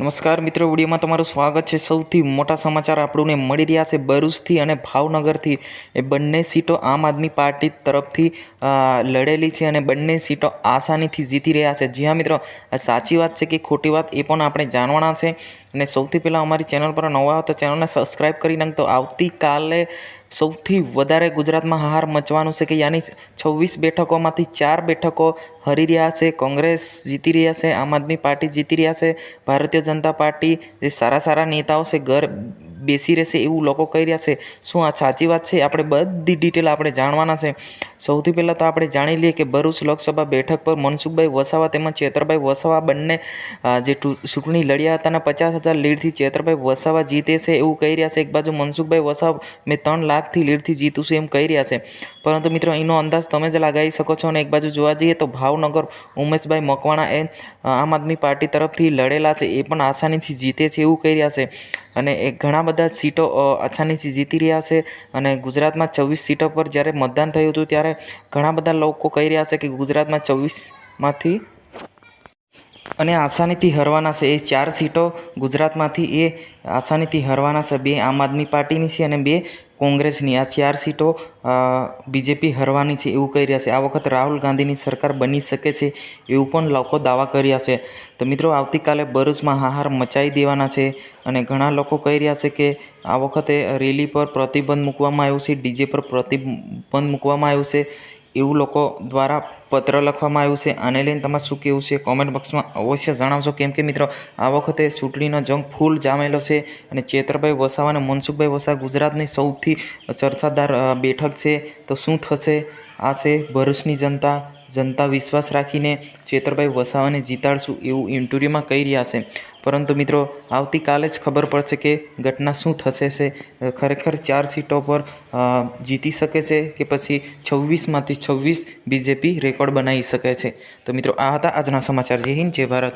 નમસ્કાર મિત્રો, વિડીયોમાં તમારું સ્વાગત છે। સૌથી મોટા સમાચાર આપણને મળી રહ્યા છે ભરૂચથી અને ભાવનગરથી। એ બંને સીટો આમ આદમી પાર્ટી તરફથી લડેલી છે અને બંને સીટો આસાનીથી જીતી રહ્યા છે। જી હા મિત્રો, સાચી વાત છે કે ખોટી વાત એ પણ આપણે જાણવાના છે। અને સૌથી પહેલાં અમારી ચેનલ પર નવા હો તો ચેનલને સબસ્ક્રાઈબ કરી નાખતો। આવતીકાલે સૌથી વધારે ગુજરાતમાં હાહાર મચવાનું છે કે યાની 26 બેઠકોમાંથી 4 બેઠકો હરી રહ્યા છે। કોંગ્રેસ જીતી રહ્યા છે, આમ આદમી પાર્ટી જીતી રહ્યા છે, ભારતીય જનતા પાર્ટી જે સારા નેતાઓ છે ઘર બેસી રહેશે એવું લોકો કહી રહ્યા છે। શું આ સાચી વાત છે? આપણે બધી ડિટેલ આપણે જાણવાના છે। સૌથી પહેલાં તો આપણે જાણી લઈએ કે ભરૂચ લોકસભા બેઠક પર મનસુખભાઈ વસાવા તેમજ ચેતરભાઈ વસાવા બંને જે ચૂંટણી લડ્યા હતા અને 50,000 લીડથી ચેતરભાઈ વસાવા જીતે છે એવું કહી રહ્યા છે। એક બાજુ મનસુખભાઈ વસાવા મેં 3 લાખથી લીડથી જીતું છું એમ કહી રહ્યા છે, પરંતુ મિત્રો એનો અંદાજ તમે જ લગાવી શકો છો। અને એક બાજુ જોવા જઈએ તો ભાવનગર ઉમેશભાઈ મકવાણા એ આમ આદમી પાર્ટી તરફથી લડેલા છે, એ પણ આસાનીથી જીતે છે એવું કહી રહ્યા છે। અને એ ઘણા બધા સીટો આસાનીથી જીતી રહ્યા છે। અને ગુજરાતમાં 24 સીટો પર જ્યારે મતદાન થયું હતું ત્યારે ઘણા બધા લોકો કહી રહ્યા છે કે ગુજરાતમાં 24માંથી અને આસાનીથી હરવાના છે। એ 4 સીટો ગુજરાતમાંથી એ આસાનીથી હરવાના છે। 2 આમ આદમી પાર્ટીની છે અને 2 કોંગ્રેસની। આ 4 સીટો બીજેપી હરવાની છે એવું કહી રહ્યા છે। આ વખત રાહુલ ગાંધીની સરકાર બની શકે છે એવું પણ લોકો દાવા કર્યા છે। તો મિત્રો, આવતીકાલે ભરૂચમાં હાહાર મચાવી દેવાના છે અને ઘણા લોકો કહી રહ્યા છે કે આ વખતે રેલી પર પ્રતિબંધ મૂકવામાં આવ્યું છે, ડીજે પર પ્રતિબંધ મૂકવામાં આવ્યું છે એવું લોકો દ્વારા પત્ર લખવામાં આવ્યું છે। આને લઈને તમારે શું કહેવું છે કોમેન્ટ બોક્સમાં અવશ્ય જણાવશો, કેમ કે મિત્રો આ વખતે ચૂંટણીનો જંગ ફૂલ જામેલો છે અને ચેતરભાઈ વસાવા અને મનસુખભાઈ વસાવા ગુજરાતની સૌથી ચર્ચાદાર બેઠક છે। તો શું થશે? આ છે ભરૂચની જનતા વિશ્વાસ રાખીને ચેતરભાઈ વસાવાને જીતાડશું એવું ઇન્ટરવ્યૂમાં કહી રહ્યા છે, પરંતુ મિત્રો આવતીકાલે જ ખબર પડશે કે ઘટના શું થશે છે। ખરેખર 4 સીટો પર જીતી શકે છે કે પછી 26માંથી 26 બીજેપી રેકોર્ડ બનાવી શકે છે। તો મિત્રો આ હતા આજના સમાચાર। જય હિન્દ, જય ભારત।